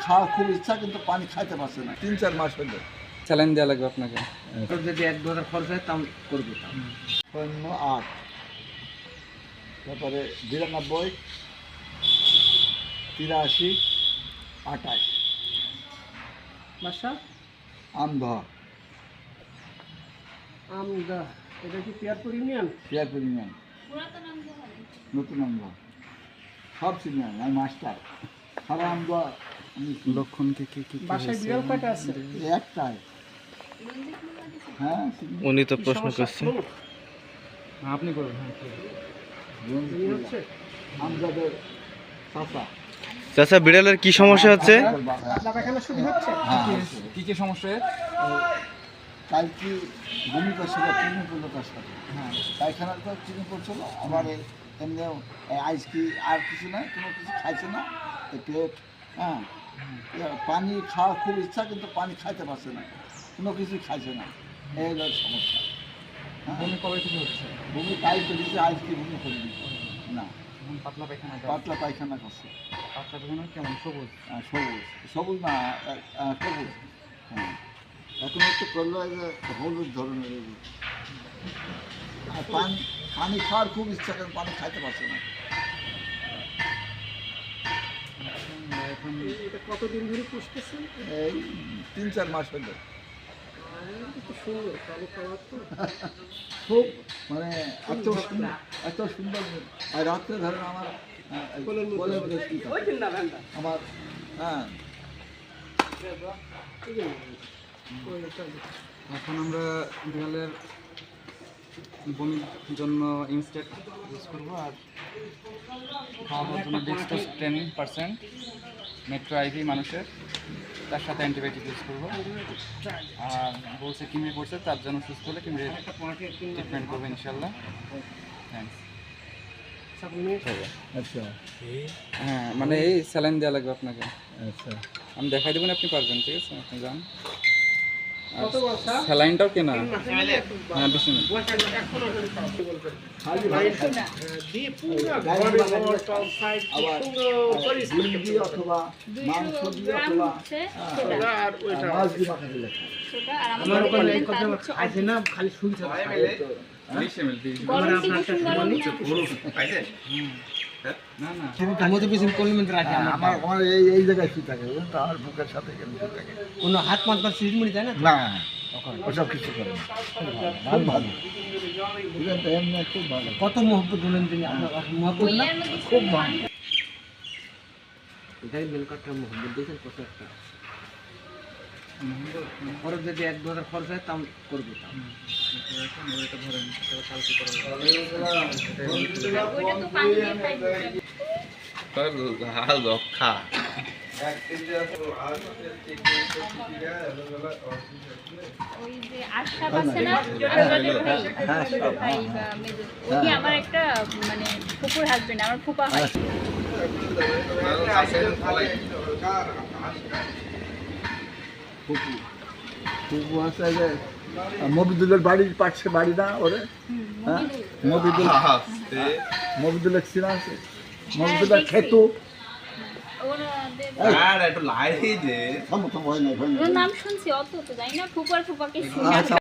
খাওয়ার খুব ইচ্ছা, কিন্তু পানি খাইতে পারছে না। 3-4 মাস হলো। স্যালাইন দেওয়া লাগবে আপনাকে। যদি 1-2 খরচ হয় তাও করবো। 8 তারপরে 92 83 28 বাসা আমদহ আমদা, এটা কি পিয়ারপুর ইউনিয়ন? পিয়ারপুর ইউনিয়ন, নতুন আমদহ, সব সিনিয়র। আমি মাস্টার সারা আমদহ। লক্ষণ কি কি কি বাসায় বিড়াল কয়টা আছে? একটাই। হ্যাঁ, উনি তো প্রশ্ন সমস্যা? করছেন, আপনি করবেন। উনি হচ্ছে আমজাদের চাচা। চাচা বিড়ালের কি সমস্যা হচ্ছে? পাতলা পায়খানা শুরু হচ্ছে? হ্যাঁ, কি কি সমস্যা? কালকে বমি করছিল, চিনি পড়লো তার সাথে। হ্যাঁ, পায়খানা তো চিনি পড়ছিল। আবার এমনি আইসক্রিম আর কিছু না, কোনো কিছু খাইছে না। পেট, হ্যাঁ, পানি খাওয়ার খুব ইচ্ছা, কিন্তু পানি খাইতে পারছে না, কোনো কিছু খাইছে না। এই হলো সমস্যা। বমি কবে থেকে হচ্ছে? বমি তাই তো দিচ্ছে, আইসক্রিম বমি করে দিচ্ছে না। পাতলা পায়খানা। পাতলা পায়খানা করছে। পাতলা পায়খানা কেমন? সবুজ? সবুজ, সবুজ না, সবুজ। হ্যাঁ, এখন একটু করলো এই যে হলুদ ধরনের। আর পানি খাওয়ার খুব ইচ্ছা, কিন্তু পানি খাইতে পারছে না। এখন এটা কতদিন ধরে পুষতেছেন? এই 3-4 মাস হলো। খুব সুন্দর কালো কালার তো। খুব মানে এত সুন্দর। আর রাত্রে ধরেন আমার কোলে বলে শুয়ে থাকে। আমার হ্যাঁ, এখন আমরা বিড়ালের বমির জন্য ইনস্টেট ইউজ করবো, আর খাওয়ানোর জন্য ডিক্সটোজ 10% মেট্রো আইভি মানুষের, তার সাথে অ্যান্টিবায়োটিক ইউজ করবো। আর বলছে কিমড়ে পড়ছে, তার জন্য সুস্থ হলে কিমড়ে ট্রিটমেন্ট করবো ইনশাল্লাহ। থ্যাংকস। আচ্ছা হ্যাঁ, মানে এই স্যালাইন দেওয়া লাগবে আপনাকে। আচ্ছা। আমি দেখাই দেবেন, আপনি পারবেন, ঠিক আছে? আপনি যান। কত বলছা? স্যালাইনটাও কেনা। হ্যাঁ, 20 মিনিট। দিয়ে পুরো ঘরে ঘর সব সাইড আবার সুন্দর করে ডিম দিয়ে অথবা মাংস দিয়ে অথবা আর ওইটা মাছ দিয়ে মাখা দিলে আমার ওখানে এই কথা খাইছে না, খালি শুনছে। না না, আমাদের পিছনে কলিমেন্ট রাখে আমার আমার এই জায়গায় কি থাকে বুঝলেন তো, আমার বুকের সাথে কেন কি থাকে কোনো হাত মাত বা সিজমুড়ি যায় না? না, ওসব কিছু করে না। ভালো ভালো বুঝলেন তো, এমনি খুব ভালো। কত মহব্বত বলেন তিনি, আপনার মহব্বত না? খুব ভালো। এটাই মেন কথা, মহব্বত দিয়েছেন কত একটা। খরচ যদি 1-2 খরচ হয় তাও করবো। রক্ষা ওই যে আশরাফ আছে না, ছোটবেলার ভাই, ছোট ভাই বা মেজো, উনি আমার একটা মানে ফুপুর হাজবেন্ড, আমার ফুপা হয়। ফুপু ফুপু আছে যে মবিদুলের বাড়ির পাশে বাড়ি না ওরে, হ্যাঁ মবিদুল, মবিদুলের সিনা আছে, মবিদুলের খেতু। ওর নাম শুনছি, অত তো জানি না, ফুপার ফুপাকে চিনি। আচ্ছা